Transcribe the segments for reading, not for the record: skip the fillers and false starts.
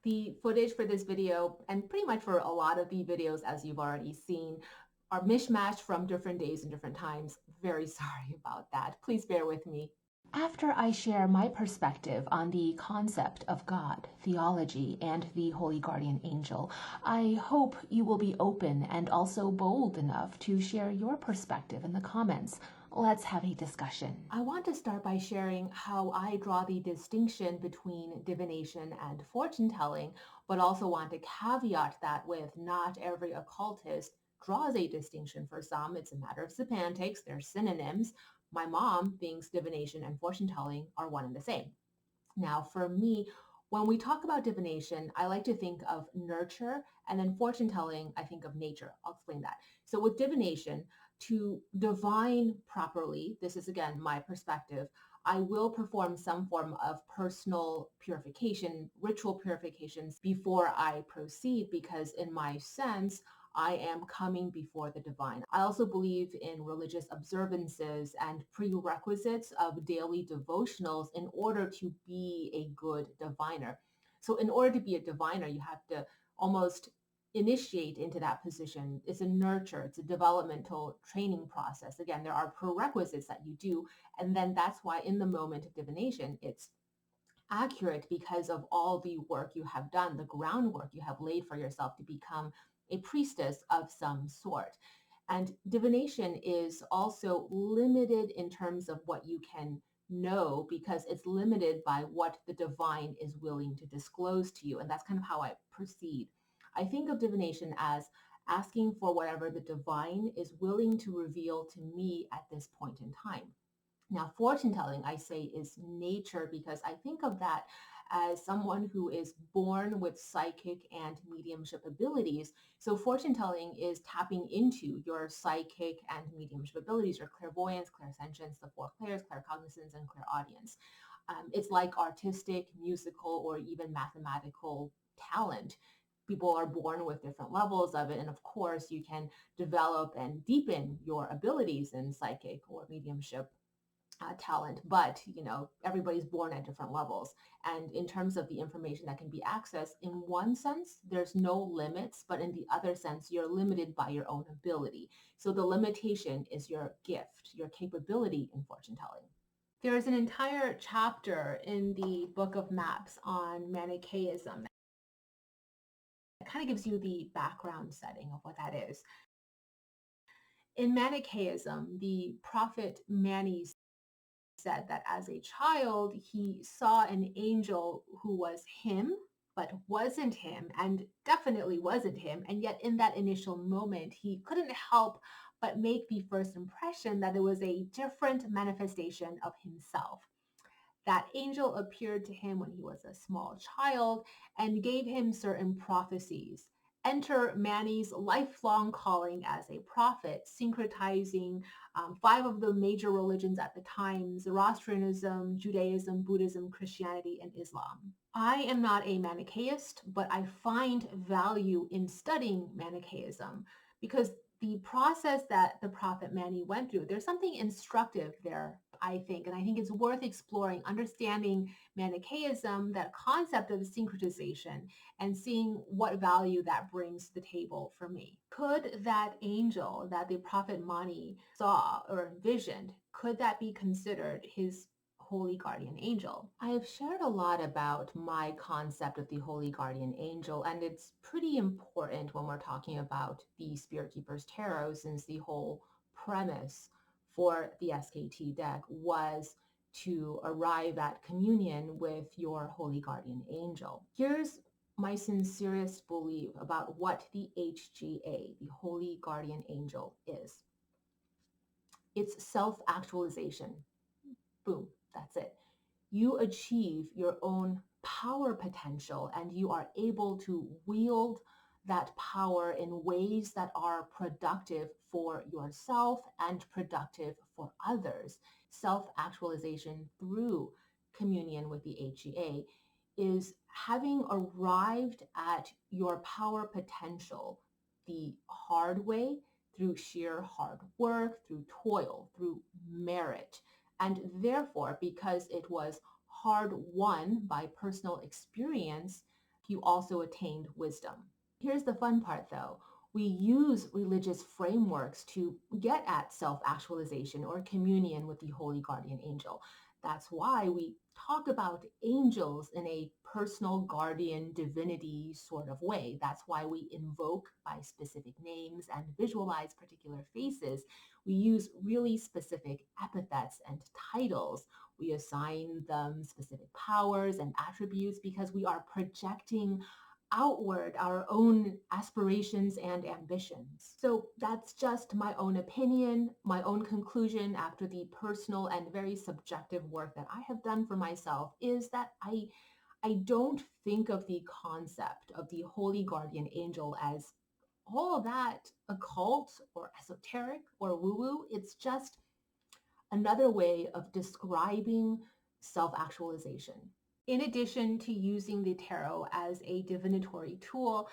The footage for this video, and pretty much for a lot of the videos as you've already seen, are mishmashed from different days and different times. Very sorry about that. Please bear with me. After I share my perspective on the concept of God, theology, and the Holy Guardian Angel, I hope you will be open and also bold enough to share your perspective in the comments. Let's have a discussion. I want to start by sharing how I draw the distinction between divination and fortune telling, but also want to caveat that with not every occultist draws a distinction. For some, it's a matter of semantics, they're synonyms. My mom thinks divination and fortune telling are one and the same. Now, for me, when we talk about divination, I like to think of nurture, and then fortune telling, I think of nature. I'll explain that. So with divination, to divine properly, this is again my perspective, I will perform some form of personal purification, ritual purifications before I proceed, because in my sense, I am coming before the divine. I also believe in religious observances and prerequisites of daily devotionals in order to be a good diviner. So in order to be a diviner, you have to almost initiate into that position. It's a nurture, it's a developmental training process. Again, there are prerequisites that you do, and then that's why in the moment of divination, it's accurate because of all the work you have done, the groundwork you have laid for yourself to become a priestess of some sort. And divination is also limited in terms of what you can know, because it's limited by what the divine is willing to disclose to you. And that's kind of how I proceed. I think of divination as asking for whatever the divine is willing to reveal to me at this point in time. Now, fortune telling, I say, is nature, because I think of that as someone who is born with psychic and mediumship abilities. So fortune telling is tapping into your psychic and mediumship abilities, your clairvoyance, clairsentience, the four clairs, claircognizance, and clairaudience. It's like artistic, musical, or even mathematical talent. People are born with different levels of it. And of course, you can develop and deepen your abilities in psychic or mediumship talent, but everybody's born at different levels. And in terms of the information that can be accessed, in one sense, there's no limits, but in the other sense, you're limited by your own ability. So the limitation is your gift, your capability in fortune telling. There is an entire chapter in the Book of Maps on Manichaeism that kind of gives you the background setting of what that is. In Manichaeism, the prophet Mani said that as a child, he saw an angel who was him, but wasn't him, and definitely wasn't him. And yet in that initial moment, he couldn't help but make the first impression that it was a different manifestation of himself. That angel appeared to him when he was a small child and gave him certain prophecies. Enter Mani's lifelong calling as a prophet, syncretizing five of the major religions at the time: Zoroastrianism, Judaism, Buddhism, Christianity, and Islam. I am not a Manichaeist, but I find value in studying Manichaeism because the process that the prophet Mani went through, there's something instructive there, I think, and I think it's worth exploring, understanding Manichaeism, that concept of syncretization, and seeing what value that brings to the table for me. Could that angel that the prophet Mani saw or envisioned, could that be considered his holy guardian angel? I have shared a lot about my concept of the holy guardian angel, and it's pretty important when we're talking about the Spirit Keeper's Tarot, since the whole premise for the SKT deck was to arrive at communion with your holy guardian angel. Here's my sincerest belief about what the HGA, the holy guardian angel, is. It's self-actualization. Boom, that's it. You achieve your own power potential, and you are able to wield that power in ways that are productive for yourself and productive for others. Self-actualization through communion with the HGA is having arrived at your power potential the hard way, through sheer hard work, through toil, through merit. And therefore, because it was hard won by personal experience, you also attained wisdom. Here's the fun part though. We use religious frameworks to get at self-actualization or communion with the holy guardian angel. That's why we talk about angels in a personal guardian divinity sort of way. That's why we invoke by specific names and visualize particular faces. We use really specific epithets and titles. We assign them specific powers and attributes because we are projecting outward our own aspirations and ambitions. So that's just my own opinion, my own conclusion after the personal and very subjective work that I have done for myself is that I don't think of the concept of the holy guardian angel as all that occult or esoteric or woo-woo. It's just another way of describing self-actualization. In addition to using the tarot as a divinatory tool,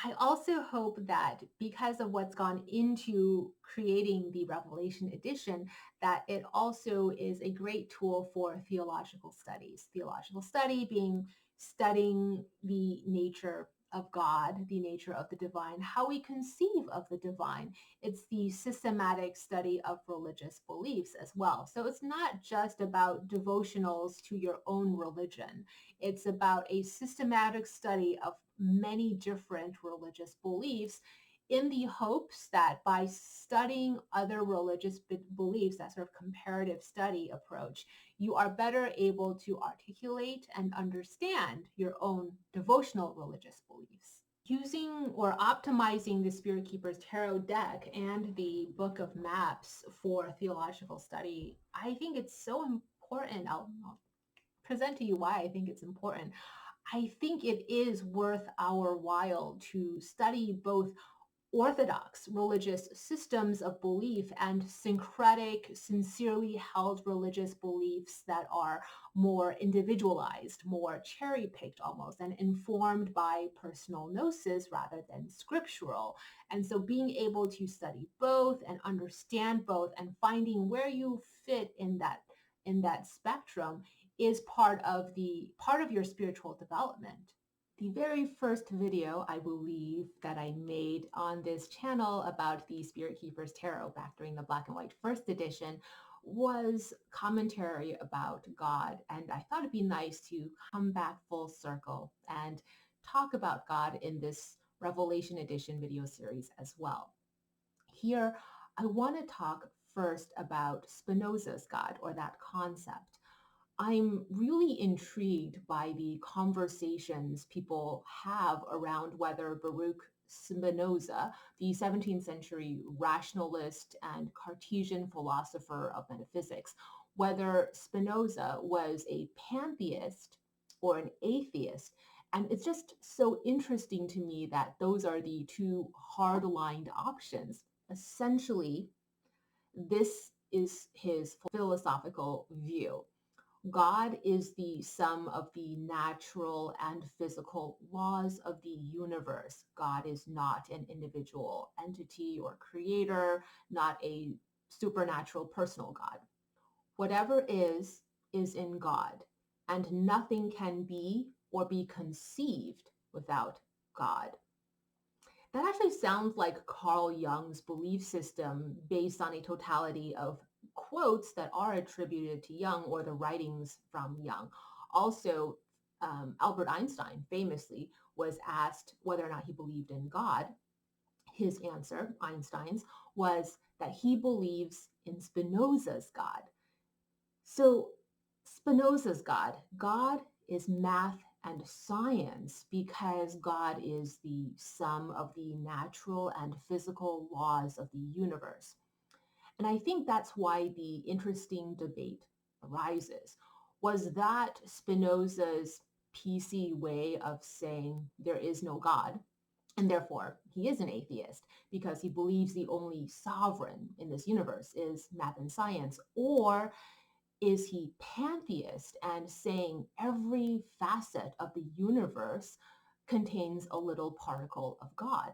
I also hope that because of what's gone into creating the Revelation edition, that it also is a great tool for theological studies. Theological study being studying the nature of God, the nature of the divine, how we conceive of the divine. It's the systematic study of religious beliefs as well. So it's not just about devotionals to your own religion. It's about a systematic study of many different religious beliefs in the hopes that by studying other religious beliefs, that sort of comparative study approach, you are better able to articulate and understand your own devotional religious beliefs. Using or optimizing the Spirit Keeper's Tarot deck and the Book of Maps for theological study, I think it's so important. I'll present to you why I think it's important. I think it is worth our while to study both orthodox religious systems of belief and syncretic, sincerely held religious beliefs that are more individualized, more cherry-picked almost, and informed by personal gnosis rather than scriptural. And so being able to study both and understand both and finding where you fit in that spectrum is part of your spiritual development. The very first video, I believe, that I made on this channel about the Spirit Keeper's Tarot back during the black and white first edition was commentary about God. And I thought it'd be nice to come back full circle and talk about God in this Revelation edition video series as well. Here, I want to talk first about Spinoza's God, or that concept. I'm really intrigued by the conversations people have around whether Baruch Spinoza, the 17th century rationalist and Cartesian philosopher of metaphysics, whether Spinoza was a pantheist or an atheist. And it's just so interesting to me that those are the two hard-lined options. Essentially, this is his philosophical view. God is the sum of the natural and physical laws of the universe. God is not an individual entity or creator, not a supernatural personal God. Whatever is in God, and nothing can be or be conceived without God. That actually sounds like Carl Jung's belief system based on a totality of quotes that are attributed to Jung or the writings from Jung. Also, Albert Einstein famously was asked whether or not he believed in God. His answer, Einstein's, was that he believes in Spinoza's God. So Spinoza's God is math and science because God is the sum of the natural and physical laws of the universe. And I think that's why the interesting debate arises. Was that Spinoza's PC way of saying there is no God, and therefore he is an atheist because he believes the only sovereign in this universe is math and science? Or is he pantheist and saying every facet of the universe contains a little particle of God?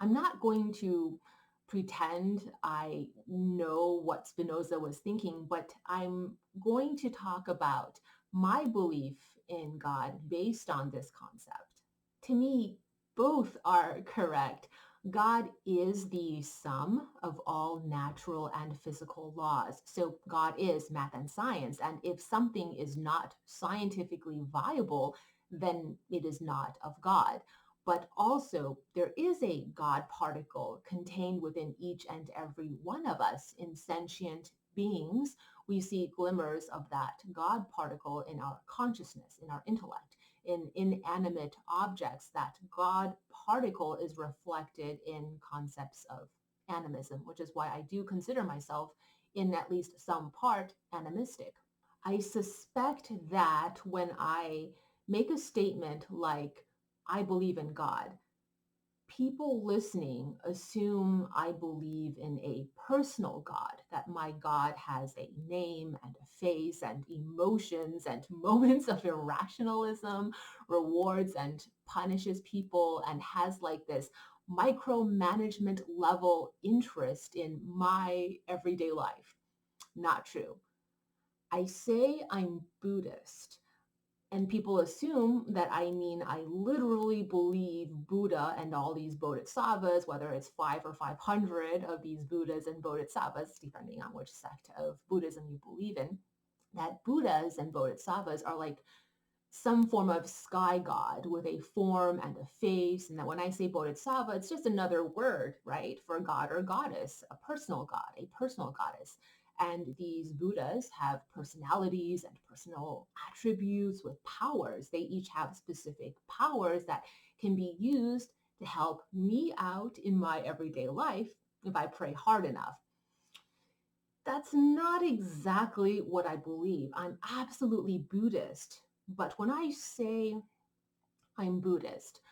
I'm not going to pretend I know what Spinoza was thinking, but I'm going to talk about my belief in God based on this concept. To me, both are correct. God is the sum of all natural and physical laws. So God is math and science. And if something is not scientifically viable, then it is not of God. But also, there is a God particle contained within each and every one of us. In sentient beings, we see glimmers of that God particle in our consciousness, in our intellect. In inanimate objects, that God particle is reflected in concepts of animism, which is why I do consider myself, in at least some part, animistic. I suspect that when I make a statement like, I believe in God, people listening assume I believe in a personal God, that my God has a name and a face and emotions and moments of irrationalism, rewards and punishes people, and has like this micromanagement level interest in my everyday life. Not true. I say I'm Buddhist, and people assume that I mean I literally believe Buddha and all these bodhisattvas, whether it's 5 or 500 of these Buddhas and bodhisattvas, depending on which sect of Buddhism you believe in, that Buddhas and bodhisattvas are like some form of sky god with a form and a face. And that when I say bodhisattva, it's just another word, right, for god or goddess, a personal god, a personal goddess. And these Buddhas have personalities and personal attributes with powers. They each have specific powers that can be used to help me out in my everyday life if I pray hard enough. That's not exactly what I believe. I'm absolutely Buddhist. But when I say I'm Buddhist,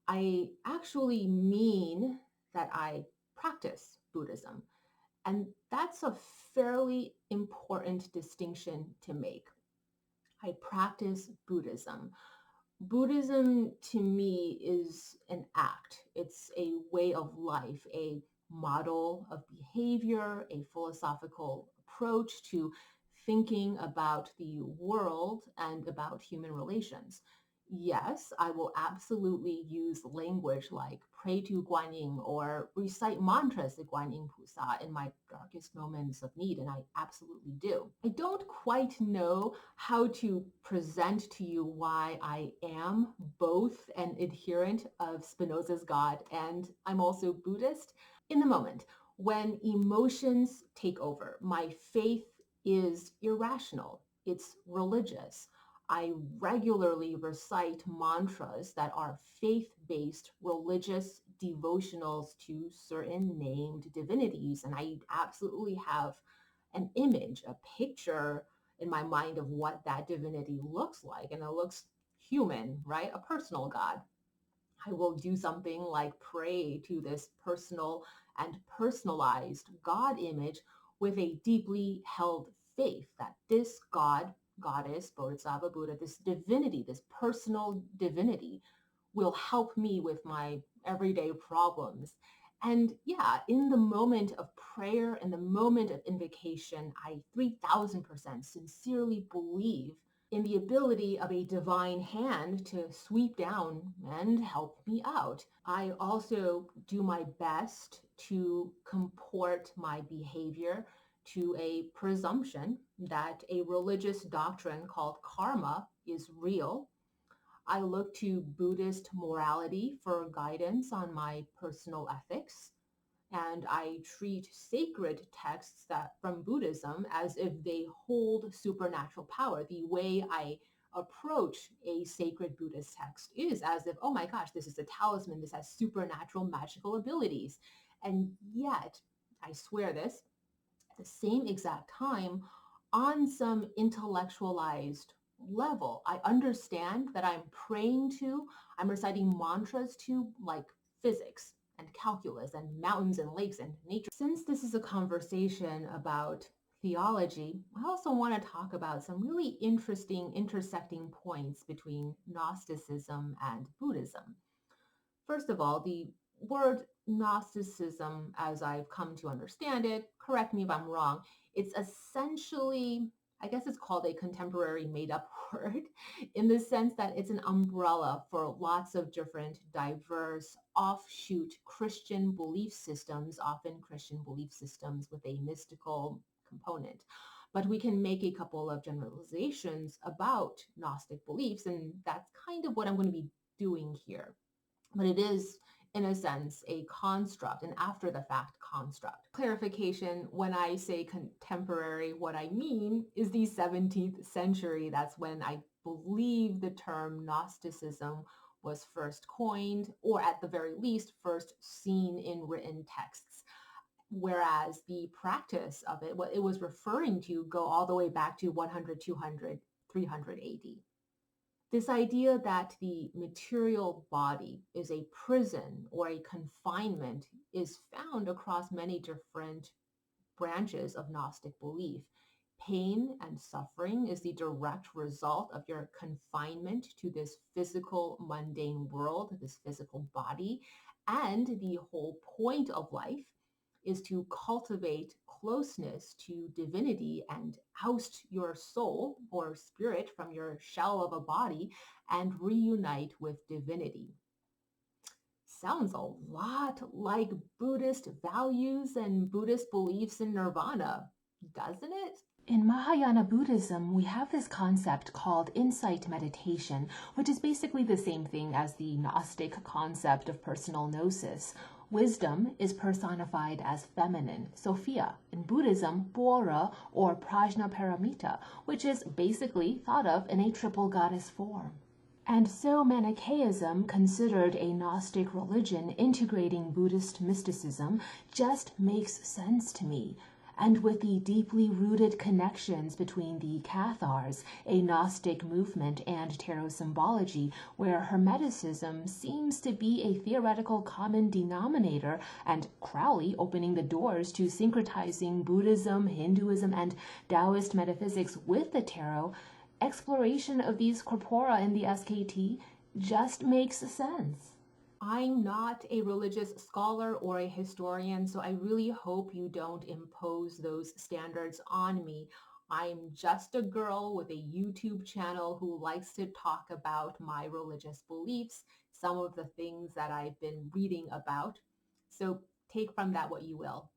I actually mean that I practice Buddhism. And that's a fairly important distinction to make. I practice Buddhism. Buddhism to me is an act. It's a way of life, a model of behavior, a philosophical approach to thinking about the world and about human relations. Yes, I will absolutely use language like pray to Guanyin or recite mantras to Guanyin Pusa in my darkest moments of need, and I absolutely do. I don't quite know how to present to you why I am both an adherent of Spinoza's God and I'm also Buddhist. In the moment, when emotions take over, my faith is irrational, it's religious. I regularly recite mantras that are faith-based religious devotionals to certain named divinities. And I absolutely have an image, a picture in my mind of what that divinity looks like. And it looks human, right? A personal God. I will do something like pray to this personal and personalized God image with a deeply held faith that this God, goddess, Bodhisattva, Buddha, this divinity, this personal divinity will help me with my everyday problems. And yeah, in the moment of prayer, in the moment of invocation, I 3000% sincerely believe in the ability of a divine hand to sweep down and help me out. I also do my best to comport my behavior to a presumption that a religious doctrine called karma is real. I look to Buddhist morality for guidance on my personal ethics, and I treat sacred texts that from Buddhism as if they hold supernatural power. The way I approach a sacred Buddhist text is as if, oh my gosh, this is a talisman, this has supernatural magical abilities. And yet, I swear this, at the same exact time, on some intellectualized level, I understand that I'm reciting mantras to like physics and calculus and mountains and lakes and nature. Since this is a conversation about theology, I also want to talk about some really interesting intersecting points between Gnosticism and Buddhism. First of all, the word Gnosticism, as I've come to understand it, correct me if I'm wrong, it's essentially I guess it's called a contemporary made-up word in the sense that it's an umbrella for lots of different diverse offshoot Christian belief systems, often Christian belief systems with a mystical component. But we can make a couple of generalizations about Gnostic beliefs, and that's kind of what I'm going to be doing here. But it is, in a sense, a construct, an after the fact construct. Clarification, when I say contemporary, what I mean is the 17th century. That's when I believe the term Gnosticism was first coined, or at the very least, first seen in written texts. Whereas the practice of it, what it was referring to, go all the way back to 100, 200, 300 AD. This idea that the material body is a prison or a confinement is found across many different branches of Gnostic belief. Pain and suffering is the direct result of your confinement to this physical, mundane world, this physical body. And the whole point of life is to cultivate closeness to divinity and oust your soul or spirit from your shell of a body and reunite with divinity. Sounds a lot like Buddhist values and Buddhist beliefs in nirvana, doesn't it? In Mahayana Buddhism, we have this concept called insight meditation, which is basically the same thing as the Gnostic concept of personal gnosis. Wisdom is personified as feminine, Sophia. In Buddhism, Bora or Prajnaparamita, which is basically thought of in a triple goddess form. And so Manichaeism, considered a Gnostic religion integrating Buddhist mysticism, just makes sense to me. And with the deeply rooted connections between the Cathars, a Gnostic movement, and tarot symbology, where Hermeticism seems to be a theoretical common denominator, and Crowley opening the doors to syncretizing Buddhism, Hinduism, and Taoist metaphysics with the tarot, exploration of these corpora in the SKT just makes sense. I'm not a religious scholar or a historian, so I really hope you don't impose those standards on me. I'm just a girl with a YouTube channel who likes to talk about my religious beliefs, some of the things that I've been reading about. So take from that what you will.